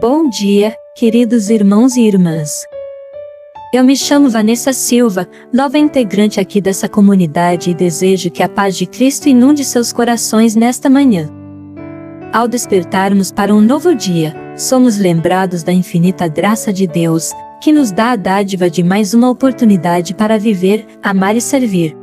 Bom dia, queridos irmãos e irmãs. Eu me chamo Vanessa Silva, nova integrante aqui dessa comunidade e desejo que a paz de Cristo inunde seus corações nesta manhã. Ao despertarmos para um novo dia, somos lembrados da infinita graça de Deus, que nos dá a dádiva de mais uma oportunidade para viver, amar e servir.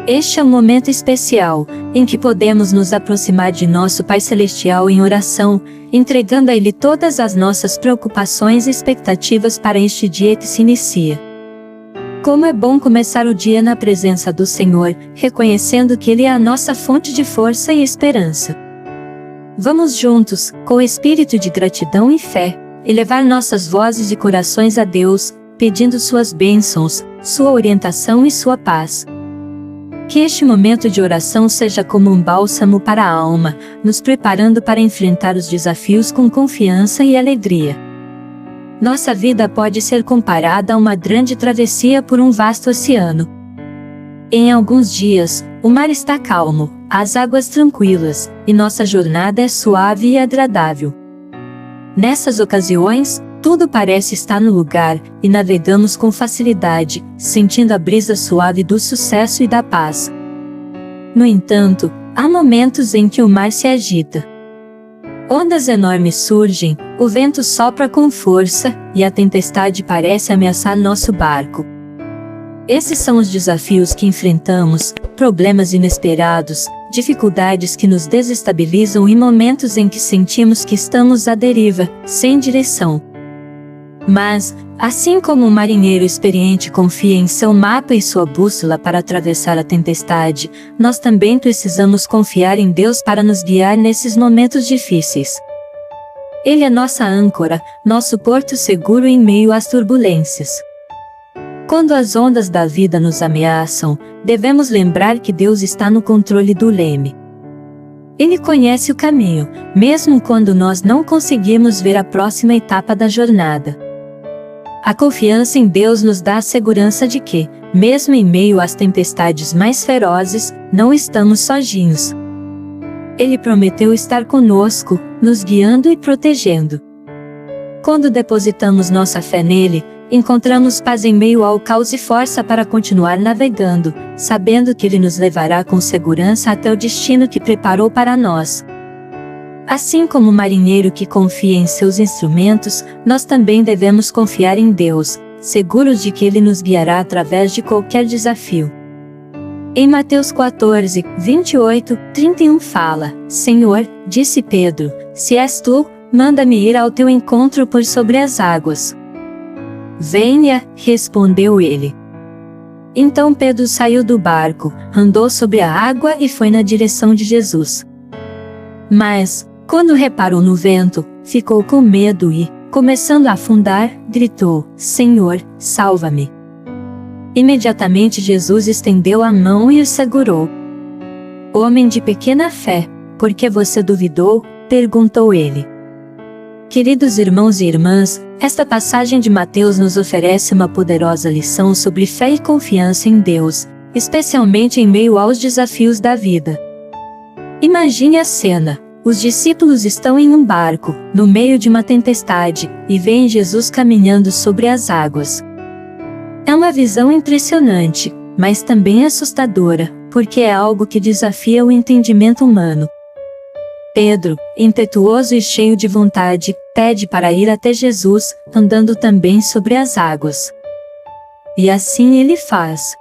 Este é um momento especial, em que podemos nos aproximar de nosso Pai Celestial em oração, entregando a Ele todas as nossas preocupações e expectativas para este dia que se inicia. Como é bom começar o dia na presença do Senhor, reconhecendo que Ele é a nossa fonte de força e esperança. Vamos juntos, com espírito de gratidão e fé, elevar nossas vozes e corações a Deus, pedindo suas bênçãos, sua orientação e sua paz. Que este momento de oração seja como um bálsamo para a alma, nos preparando para enfrentar os desafios com confiança e alegria. Nossa vida pode ser comparada a uma grande travessia por um vasto oceano. Em alguns dias, o mar está calmo, as águas tranquilas, e nossa jornada é suave e agradável. Nessas ocasiões, tudo parece estar no lugar, e navegamos com facilidade, sentindo a brisa suave do sucesso e da paz. No entanto, há momentos em que o mar se agita. Ondas enormes surgem, o vento sopra com força, e a tempestade parece ameaçar nosso barco. Esses são os desafios que enfrentamos, problemas inesperados, dificuldades que nos desestabilizam e momentos em que sentimos que estamos à deriva, sem direção. Mas, assim como um marinheiro experiente confia em seu mapa e sua bússola para atravessar a tempestade, nós também precisamos confiar em Deus para nos guiar nesses momentos difíceis. Ele é nossa âncora, nosso porto seguro em meio às turbulências. Quando as ondas da vida nos ameaçam, devemos lembrar que Deus está no controle do leme. Ele conhece o caminho, mesmo quando nós não conseguimos ver a próxima etapa da jornada. A confiança em Deus nos dá a segurança de que, mesmo em meio às tempestades mais ferozes, não estamos sozinhos. Ele prometeu estar conosco, nos guiando e protegendo. Quando depositamos nossa fé nele, encontramos paz em meio ao caos e força para continuar navegando, sabendo que ele nos levará com segurança até o destino que preparou para nós. Assim como o marinheiro que confia em seus instrumentos, nós também devemos confiar em Deus, seguros de que Ele nos guiará através de qualquer desafio. Em Mateus 14, 28, 31 fala: Senhor, disse Pedro, se és tu, manda-me ir ao teu encontro por sobre as águas. Venha, respondeu ele. Então Pedro saiu do barco, andou sobre a água e foi na direção de Jesus. Mas, quando reparou no vento, ficou com medo e, começando a afundar, gritou: Senhor, salva-me. Imediatamente Jesus estendeu a mão e o segurou. Homem de pequena fé, por que você duvidou? Perguntou ele. Queridos irmãos e irmãs, esta passagem de Mateus nos oferece uma poderosa lição sobre fé e confiança em Deus, especialmente em meio aos desafios da vida. Imagine a cena. Os discípulos estão em um barco, no meio de uma tempestade, e veem Jesus caminhando sobre as águas. É uma visão impressionante, mas também assustadora, porque é algo que desafia o entendimento humano. Pedro, impetuoso e cheio de vontade, pede para ir até Jesus, andando também sobre as águas. E assim ele faz.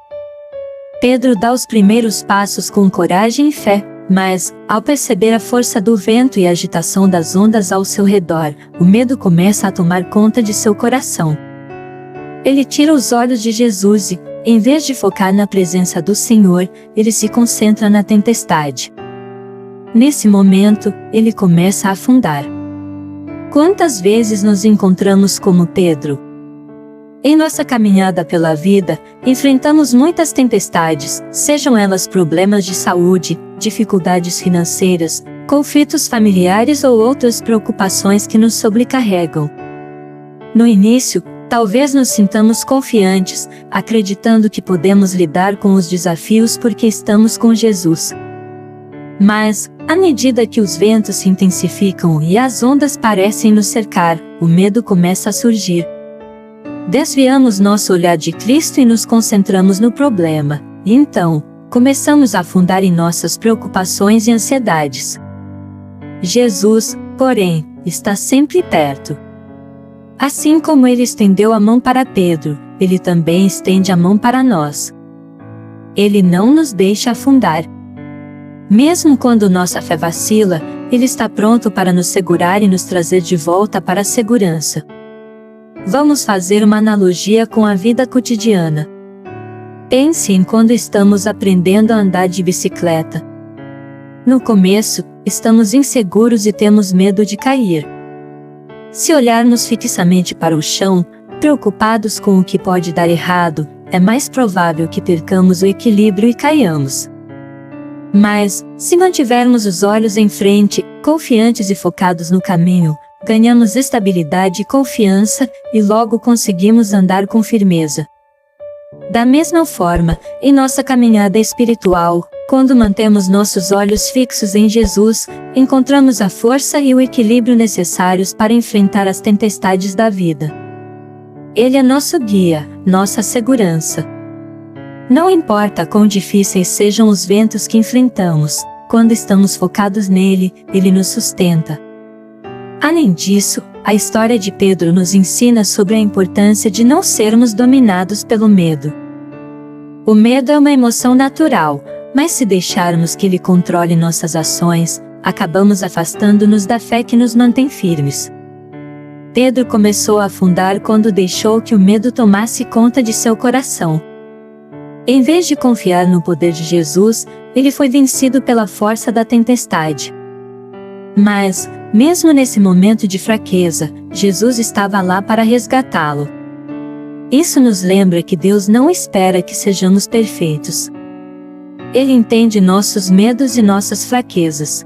Pedro dá os primeiros passos com coragem e fé, mas, ao perceber a força do vento e a agitação das ondas ao seu redor, o medo começa a tomar conta de seu coração. Ele tira os olhos de Jesus e, em vez de focar na presença do Senhor, ele se concentra na tempestade. Nesse momento, ele começa a afundar. Quantas vezes nos encontramos como Pedro? Em nossa caminhada pela vida, enfrentamos muitas tempestades, sejam elas problemas de saúde, dificuldades financeiras, conflitos familiares ou outras preocupações que nos sobrecarregam. No início, talvez nos sintamos confiantes, acreditando que podemos lidar com os desafios porque estamos com Jesus. Mas, à medida que os ventos se intensificam e as ondas parecem nos cercar, o medo começa a surgir. Desviamos nosso olhar de Cristo e nos concentramos no problema, e então, começamos a afundar em nossas preocupações e ansiedades. Jesus, porém, está sempre perto. Assim como ele estendeu a mão para Pedro, ele também estende a mão para nós. Ele não nos deixa afundar. Mesmo quando nossa fé vacila, ele está pronto para nos segurar e nos trazer de volta para a segurança. Vamos fazer uma analogia com a vida cotidiana. Pense em quando estamos aprendendo a andar de bicicleta. No começo, estamos inseguros e temos medo de cair. Se olharmos fixamente para o chão, preocupados com o que pode dar errado, é mais provável que percamos o equilíbrio e caiamos. Mas, se mantivermos os olhos em frente, confiantes e focados no caminho, ganhamos estabilidade e confiança, e logo conseguimos andar com firmeza. Da mesma forma, em nossa caminhada espiritual, quando mantemos nossos olhos fixos em Jesus, encontramos a força e o equilíbrio necessários para enfrentar as tempestades da vida. Ele é nosso guia, nossa segurança. Não importa quão difíceis sejam os ventos que enfrentamos, quando estamos focados nele, ele nos sustenta. Além disso, a história de Pedro nos ensina sobre a importância de não sermos dominados pelo medo. O medo é uma emoção natural, mas se deixarmos que ele controle nossas ações, acabamos afastando-nos da fé que nos mantém firmes. Pedro começou a afundar quando deixou que o medo tomasse conta de seu coração. Em vez de confiar no poder de Jesus, ele foi vencido pela força da tempestade. Mas, mesmo nesse momento de fraqueza, Jesus estava lá para resgatá-lo. Isso nos lembra que Deus não espera que sejamos perfeitos. Ele entende nossos medos e nossas fraquezas.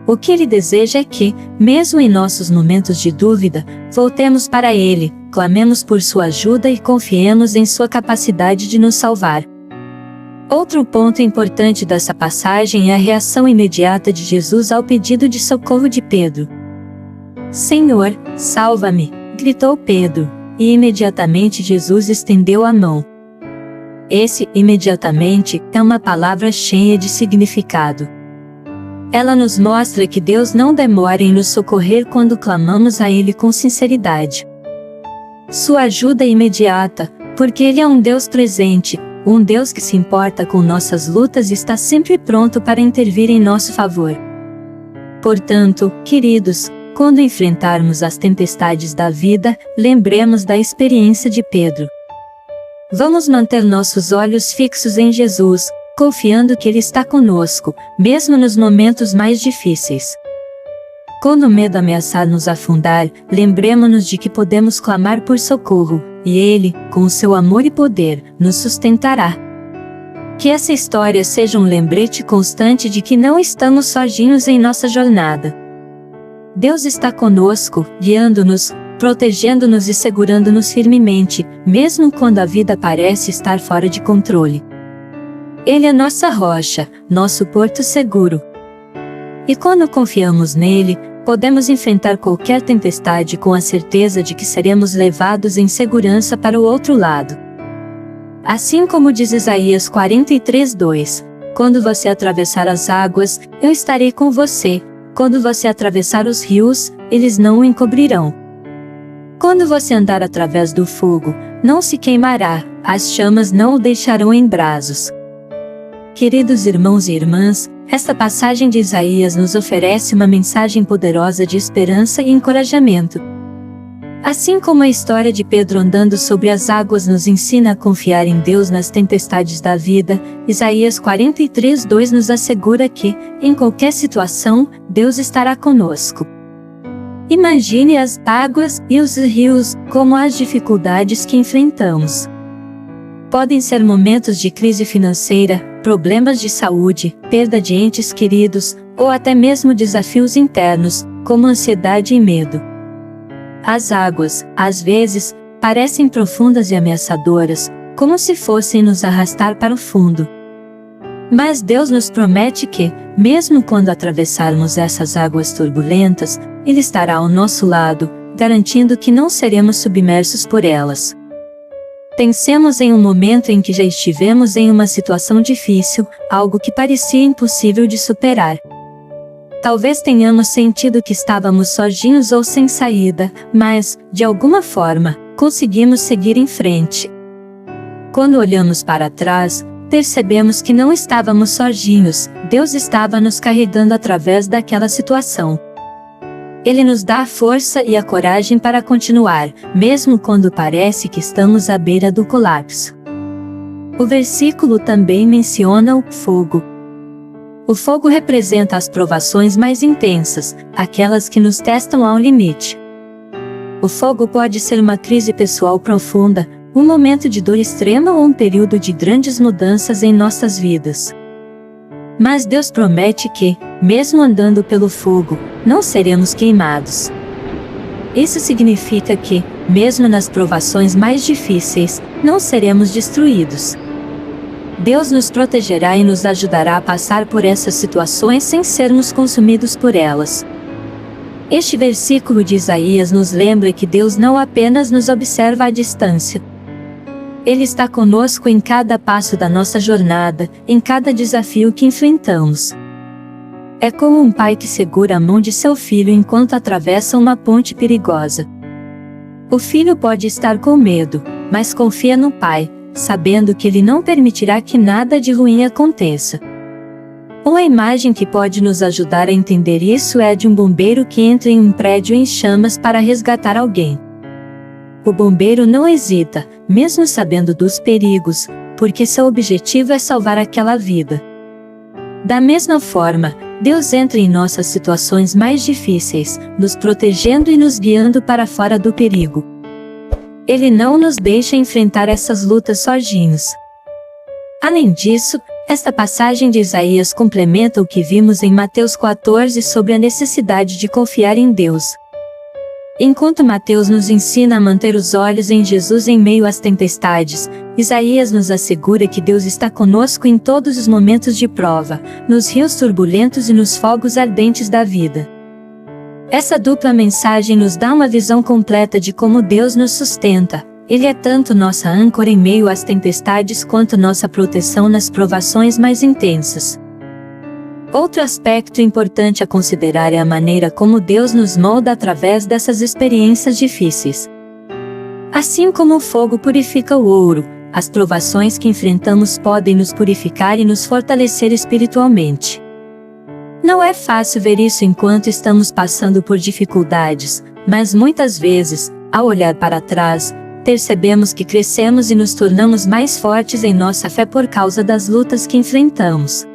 O que ele deseja é que, mesmo em nossos momentos de dúvida, voltemos para ele, clamemos por sua ajuda e confiemos em sua capacidade de nos salvar. Outro ponto importante dessa passagem é a reação imediata de Jesus ao pedido de socorro de Pedro. "Senhor, salva-me!", gritou Pedro, e imediatamente Jesus estendeu a mão. Esse "imediatamente" é uma palavra cheia de significado. Ela nos mostra que Deus não demora em nos socorrer quando clamamos a Ele com sinceridade. Sua ajuda é imediata, porque Ele é um Deus presente, um Deus que se importa com nossas lutas e está sempre pronto para intervir em nosso favor. Portanto, queridos, quando enfrentarmos as tempestades da vida, lembremos da experiência de Pedro. Vamos manter nossos olhos fixos em Jesus, confiando que Ele está conosco, mesmo nos momentos mais difíceis. Quando o medo ameaçar nos afundar, lembremos-nos de que podemos clamar por socorro, e Ele, com o seu amor e poder, nos sustentará. Que essa história seja um lembrete constante de que não estamos sozinhos em nossa jornada. Deus está conosco, guiando-nos, protegendo-nos e segurando-nos firmemente, mesmo quando a vida parece estar fora de controle. Ele é nossa rocha, nosso porto seguro. E quando confiamos nele, podemos enfrentar qualquer tempestade com a certeza de que seremos levados em segurança para o outro lado. Assim como diz Isaías 43:2, "Quando você atravessar as águas, eu estarei com você. Quando você atravessar os rios, eles não o encobrirão. Quando você andar através do fogo, não se queimará, as chamas não o deixarão em brasos." Queridos irmãos e irmãs, esta passagem de Isaías nos oferece uma mensagem poderosa de esperança e encorajamento. Assim como a história de Pedro andando sobre as águas nos ensina a confiar em Deus nas tempestades da vida, Isaías 43:2 nos assegura que, em qualquer situação, Deus estará conosco. Imagine as águas e os rios como as dificuldades que enfrentamos. Podem ser momentos de crise financeira, problemas de saúde, perda de entes queridos, ou até mesmo desafios internos, como ansiedade e medo. As águas, às vezes, parecem profundas e ameaçadoras, como se fossem nos arrastar para o fundo. Mas Deus nos promete que, mesmo quando atravessarmos essas águas turbulentas, Ele estará ao nosso lado, garantindo que não seremos submersos por elas. Pensemos em um momento em que já estivemos em uma situação difícil, algo que parecia impossível de superar. Talvez tenhamos sentido que estávamos sozinhos ou sem saída, mas, de alguma forma, conseguimos seguir em frente. Quando olhamos para trás, percebemos que não estávamos sozinhos, Deus estava nos carregando através daquela situação. Ele nos dá a força e a coragem para continuar, mesmo quando parece que estamos à beira do colapso. O versículo também menciona o fogo. O fogo representa as provações mais intensas, aquelas que nos testam ao limite. O fogo pode ser uma crise pessoal profunda, um momento de dor extrema ou um período de grandes mudanças em nossas vidas. Mas Deus promete que, mesmo andando pelo fogo, não seremos queimados. Isso significa que, mesmo nas provações mais difíceis, não seremos destruídos. Deus nos protegerá e nos ajudará a passar por essas situações sem sermos consumidos por elas. Este versículo de Isaías nos lembra que Deus não apenas nos observa à distância. Ele está conosco em cada passo da nossa jornada, em cada desafio que enfrentamos. É como um pai que segura a mão de seu filho enquanto atravessa uma ponte perigosa. O filho pode estar com medo, mas confia no pai, sabendo que ele não permitirá que nada de ruim aconteça. Uma imagem que pode nos ajudar a entender isso é a de um bombeiro que entra em um prédio em chamas para resgatar alguém. O bombeiro não hesita, mesmo sabendo dos perigos, porque seu objetivo é salvar aquela vida. Da mesma forma, Deus entra em nossas situações mais difíceis, nos protegendo e nos guiando para fora do perigo. Ele não nos deixa enfrentar essas lutas sozinhos. Além disso, esta passagem de Isaías complementa o que vimos em Mateus 14 sobre a necessidade de confiar em Deus. Enquanto Mateus nos ensina a manter os olhos em Jesus em meio às tempestades, Isaías nos assegura que Deus está conosco em todos os momentos de prova, nos rios turbulentos e nos fogos ardentes da vida. Essa dupla mensagem nos dá uma visão completa de como Deus nos sustenta. Ele é tanto nossa âncora em meio às tempestades quanto nossa proteção nas provações mais intensas. Outro aspecto importante a considerar é a maneira como Deus nos molda através dessas experiências difíceis. Assim como o fogo purifica o ouro, as provações que enfrentamos podem nos purificar e nos fortalecer espiritualmente. Não é fácil ver isso enquanto estamos passando por dificuldades, mas muitas vezes, ao olhar para trás, percebemos que crescemos e nos tornamos mais fortes em nossa fé por causa das lutas que enfrentamos.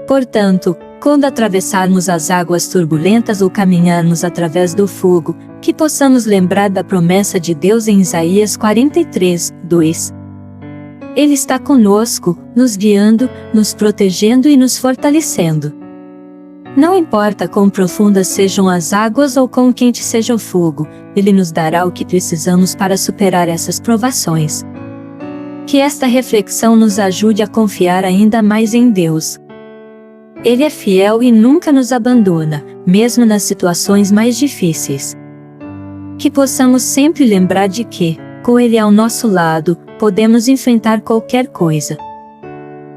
Portanto, quando atravessarmos as águas turbulentas ou caminharmos através do fogo, que possamos lembrar da promessa de Deus em Isaías 43, 2. Ele está conosco, nos guiando, nos protegendo e nos fortalecendo. Não importa quão profundas sejam as águas ou quão quente seja o fogo, Ele nos dará o que precisamos para superar essas provações. Que esta reflexão nos ajude a confiar ainda mais em Deus. Ele é fiel e nunca nos abandona, mesmo nas situações mais difíceis. Que possamos sempre lembrar de que, com Ele ao nosso lado, podemos enfrentar qualquer coisa.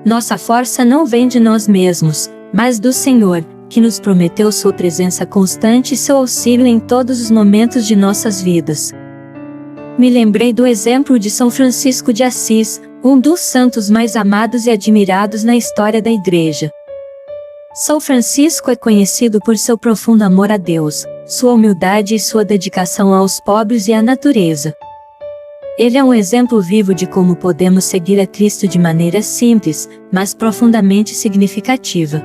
Nossa força não vem de nós mesmos, mas do Senhor, que nos prometeu sua presença constante e seu auxílio em todos os momentos de nossas vidas. Me lembrei do exemplo de São Francisco de Assis, um dos santos mais amados e admirados na história da Igreja. São Francisco é conhecido por seu profundo amor a Deus, sua humildade e sua dedicação aos pobres e à natureza. Ele é um exemplo vivo de como podemos seguir a Cristo de maneira simples, mas profundamente significativa.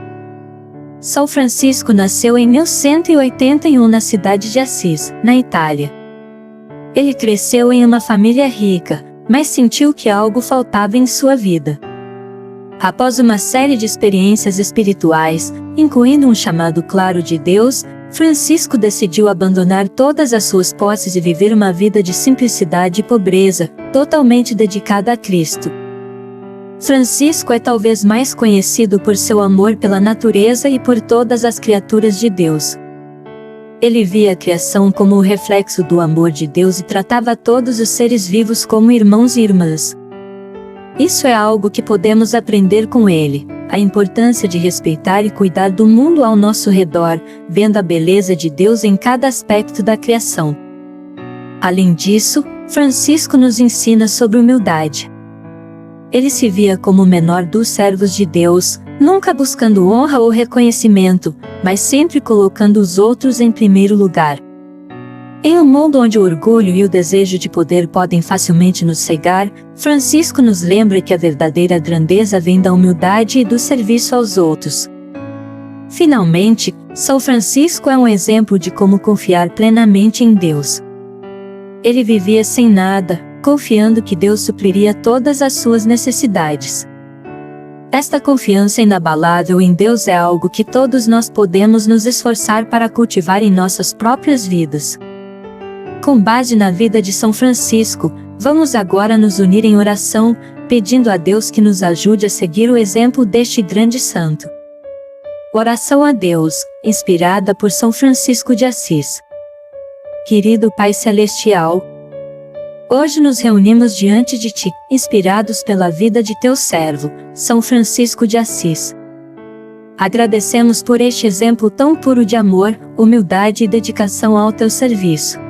São Francisco nasceu em 1181 na cidade de Assis, na Itália. Ele cresceu em uma família rica, mas sentiu que algo faltava em sua vida. Após uma série de experiências espirituais, incluindo um chamado claro de Deus, Francisco decidiu abandonar todas as suas posses e viver uma vida de simplicidade e pobreza, totalmente dedicada a Cristo. Francisco é talvez mais conhecido por seu amor pela natureza e por todas as criaturas de Deus. Ele via a criação como o reflexo do amor de Deus e tratava todos os seres vivos como irmãos e irmãs. Isso é algo que podemos aprender com ele, a importância de respeitar e cuidar do mundo ao nosso redor, vendo a beleza de Deus em cada aspecto da criação. Além disso, Francisco nos ensina sobre humildade. Ele se via como o menor dos servos de Deus, nunca buscando honra ou reconhecimento, mas sempre colocando os outros em primeiro lugar. Em um mundo onde o orgulho e o desejo de poder podem facilmente nos cegar, Francisco nos lembra que a verdadeira grandeza vem da humildade e do serviço aos outros. Finalmente, São Francisco é um exemplo de como confiar plenamente em Deus. Ele vivia sem nada, confiando que Deus supriria todas as suas necessidades. Esta confiança inabalável em Deus é algo que todos nós podemos nos esforçar para cultivar em nossas próprias vidas. Com base na vida de São Francisco, vamos agora nos unir em oração, pedindo a Deus que nos ajude a seguir o exemplo deste grande santo. Oração a Deus, inspirada por São Francisco de Assis. Querido Pai Celestial, hoje nos reunimos diante de Ti, inspirados pela vida de Teu servo, São Francisco de Assis. Agradecemos por este exemplo tão puro de amor, humildade e dedicação ao Teu serviço.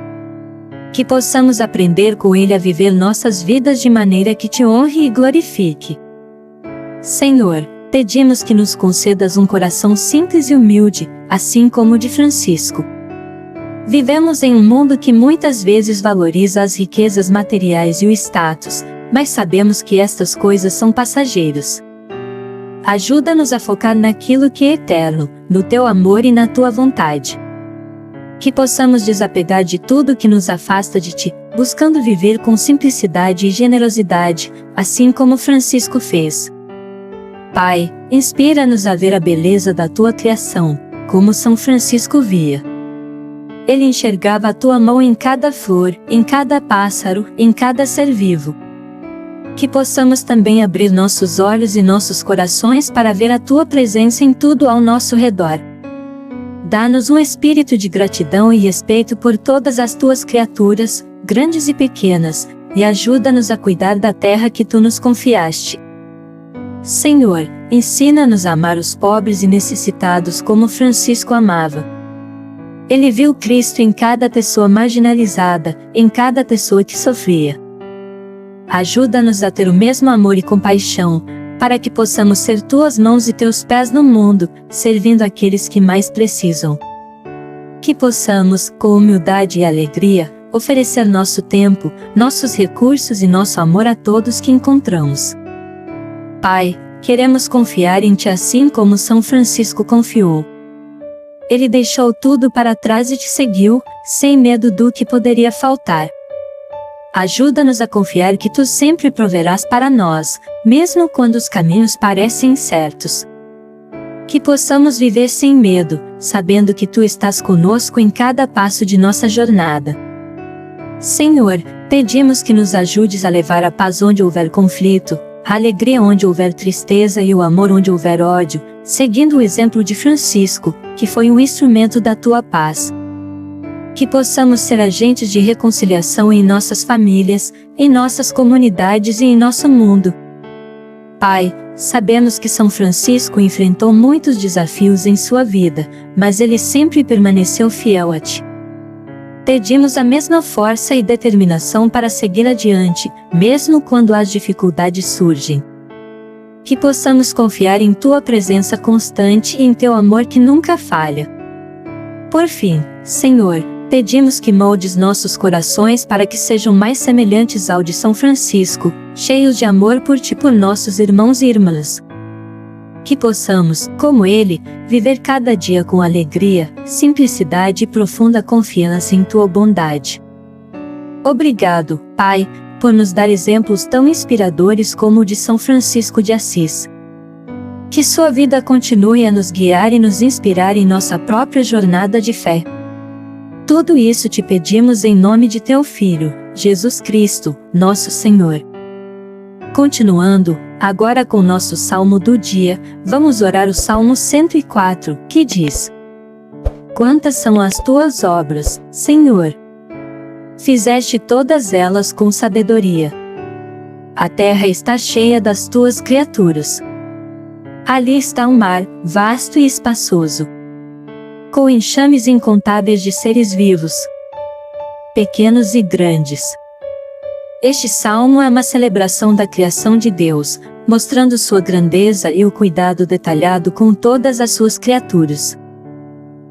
Que possamos aprender com ele a viver nossas vidas de maneira que Te honre e glorifique. Senhor, pedimos que nos concedas um coração simples e humilde, assim como o de Francisco. Vivemos em um mundo que muitas vezes valoriza as riquezas materiais e o status, mas sabemos que estas coisas são passageiras. Ajuda-nos a focar naquilo que é eterno, no Teu amor e na Tua vontade. Que possamos desapegar de tudo que nos afasta de Ti, buscando viver com simplicidade e generosidade, assim como Francisco fez. Pai, inspira-nos a ver a beleza da Tua criação, como São Francisco via. Ele enxergava a Tua mão em cada flor, em cada pássaro, em cada ser vivo. Que possamos também abrir nossos olhos e nossos corações para ver a Tua presença em tudo ao nosso redor. Dá-nos um espírito de gratidão e respeito por todas as Tuas criaturas, grandes e pequenas, e ajuda-nos a cuidar da terra que Tu nos confiaste. Senhor, ensina-nos a amar os pobres e necessitados como Francisco amava. Ele viu Cristo em cada pessoa marginalizada, em cada pessoa que sofria. Ajuda-nos a ter o mesmo amor e compaixão, para que possamos ser Tuas mãos e Teus pés no mundo, servindo aqueles que mais precisam. Que possamos, com humildade e alegria, oferecer nosso tempo, nossos recursos e nosso amor a todos que encontramos. Pai, queremos confiar em Ti assim como São Francisco confiou. Ele deixou tudo para trás e Te seguiu, sem medo do que poderia faltar. Ajuda-nos a confiar que Tu sempre proverás para nós, mesmo quando os caminhos parecem incertos. Que possamos viver sem medo, sabendo que Tu estás conosco em cada passo de nossa jornada. Senhor, pedimos que nos ajudes a levar a paz onde houver conflito, a alegria onde houver tristeza e o amor onde houver ódio, seguindo o exemplo de Francisco, que foi um instrumento da Tua paz. Que possamos ser agentes de reconciliação em nossas famílias, em nossas comunidades e em nosso mundo. Pai, sabemos que São Francisco enfrentou muitos desafios em sua vida, mas ele sempre permaneceu fiel a Ti. Pedimos a mesma força e determinação para seguir adiante, mesmo quando as dificuldades surgem. Que possamos confiar em Tua presença constante e em Teu amor que nunca falha. Por fim, Senhor, pedimos que moldes nossos corações para que sejam mais semelhantes ao de São Francisco, cheios de amor por Ti e por nossos irmãos e irmãs. Que possamos, como ele, viver cada dia com alegria, simplicidade e profunda confiança em Tua bondade. Obrigado, Pai, por nos dar exemplos tão inspiradores como o de São Francisco de Assis. Que sua vida continue a nos guiar e nos inspirar em nossa própria jornada de fé. Tudo isso te pedimos em nome de Teu Filho, Jesus Cristo, nosso Senhor. Continuando, Agora, com nosso salmo do dia, vamos orar o Salmo 104, que diz: Quantas são as tuas obras, Senhor! Fizeste todas elas com sabedoria. A terra está cheia das tuas criaturas. Ali está o mar, vasto e espaçoso, com enxames incontáveis de seres vivos, pequenos e grandes. Este salmo é uma celebração da criação de Deus, mostrando sua grandeza e o cuidado detalhado com todas as suas criaturas.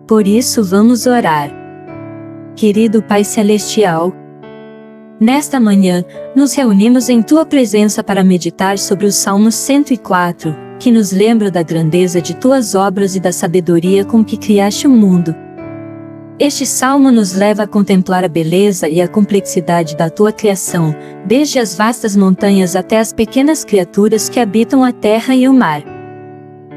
Por isso vamos orar. Querido Pai Celestial, nesta manhã, nos reunimos em Tua presença para meditar sobre o Salmo 104, que nos lembra da grandeza de Tuas obras e da sabedoria com que criaste o mundo. Este salmo nos leva a contemplar a beleza e a complexidade da Tua criação, desde as vastas montanhas até as pequenas criaturas que habitam a terra e o mar.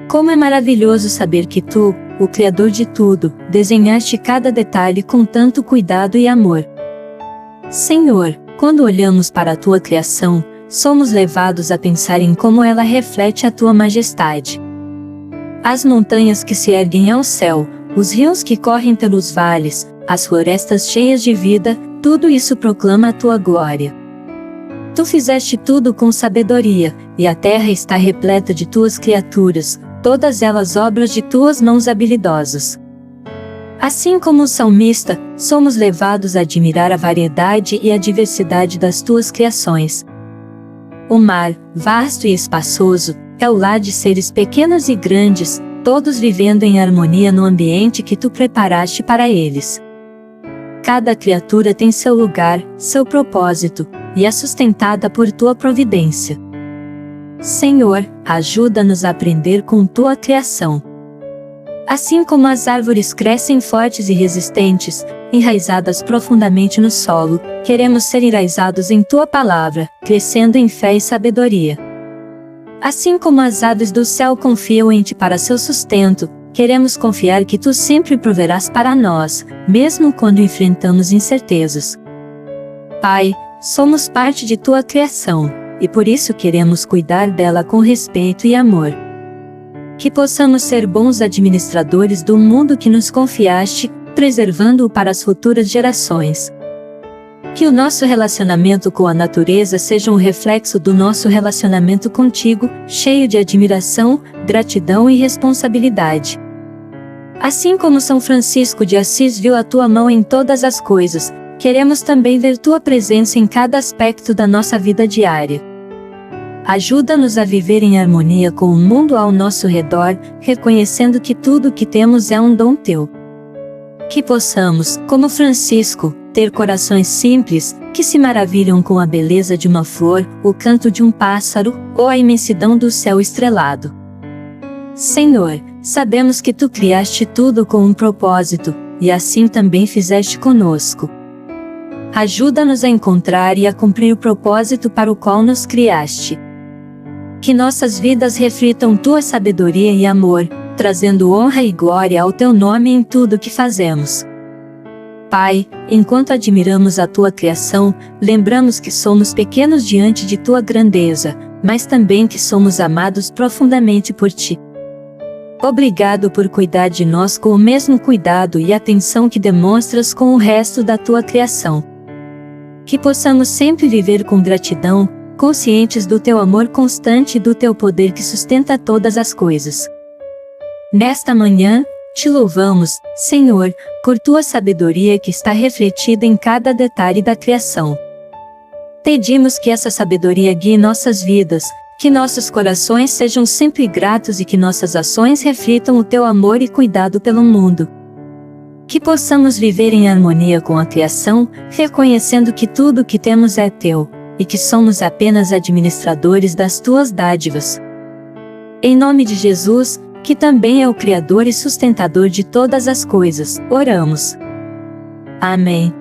Como é maravilhoso saber que Tu, o Criador de tudo, desenhaste cada detalhe com tanto cuidado e amor. Senhor, quando olhamos para a Tua criação, somos levados a pensar em como ela reflete a Tua majestade. As montanhas que se erguem ao céu, os rios que correm pelos vales, as florestas cheias de vida, tudo isso proclama a Tua glória. Tu fizeste tudo com sabedoria, e a terra está repleta de Tuas criaturas, todas elas obras de Tuas mãos habilidosas. Assim como o salmista, somos levados a admirar a variedade e a diversidade das Tuas criações. O mar, vasto e espaçoso, é o lar de seres pequenos e grandes, todos vivendo em harmonia no ambiente que Tu preparaste para eles. Cada criatura tem seu lugar, seu propósito, e é sustentada por Tua providência. Senhor, ajuda-nos a aprender com Tua criação. Assim como as árvores crescem fortes e resistentes, enraizadas profundamente no solo, queremos ser enraizados em Tua palavra, crescendo em fé e sabedoria. Assim como as aves do céu confiam em Ti para seu sustento, queremos confiar que Tu sempre proverás para nós, mesmo quando enfrentamos incertezas. Pai, somos parte de Tua criação, e por isso queremos cuidar dela com respeito e amor. Que possamos ser bons administradores do mundo que nos confiaste, preservando-o para as futuras gerações. Que o nosso relacionamento com a natureza seja um reflexo do nosso relacionamento contigo, cheio de admiração, gratidão e responsabilidade. Assim como São Francisco de Assis viu a Tua mão em todas as coisas, queremos também ver Tua presença em cada aspecto da nossa vida diária. Ajuda-nos a viver em harmonia com o mundo ao nosso redor, reconhecendo que tudo o que temos é um dom Teu. Que possamos, como Francisco, ter corações simples, que se maravilham com a beleza de uma flor, o canto de um pássaro, ou a imensidão do céu estrelado. Senhor, sabemos que Tu criaste tudo com um propósito, e assim também fizeste conosco. Ajuda-nos a encontrar e a cumprir o propósito para o qual nos criaste. Que nossas vidas reflitam Tua sabedoria e amor, trazendo honra e glória ao Teu nome em tudo o que fazemos. Pai, enquanto admiramos a Tua criação, lembramos que somos pequenos diante de Tua grandeza, mas também que somos amados profundamente por Ti. Obrigado por cuidar de nós com o mesmo cuidado e atenção que demonstras com o resto da Tua criação. Que possamos sempre viver com gratidão, conscientes do Teu amor constante e do Teu poder que sustenta todas as coisas. Nesta manhã, Te louvamos, Senhor, por Tua sabedoria que está refletida em cada detalhe da criação. Pedimos que essa sabedoria guie nossas vidas, que nossos corações sejam sempre gratos e que nossas ações reflitam o Teu amor e cuidado pelo mundo. Que possamos viver em harmonia com a criação, reconhecendo que tudo o que temos é Teu, e que somos apenas administradores das Tuas dádivas. Em nome de Jesus, que também é o Criador e sustentador de todas as coisas, oramos. Amém.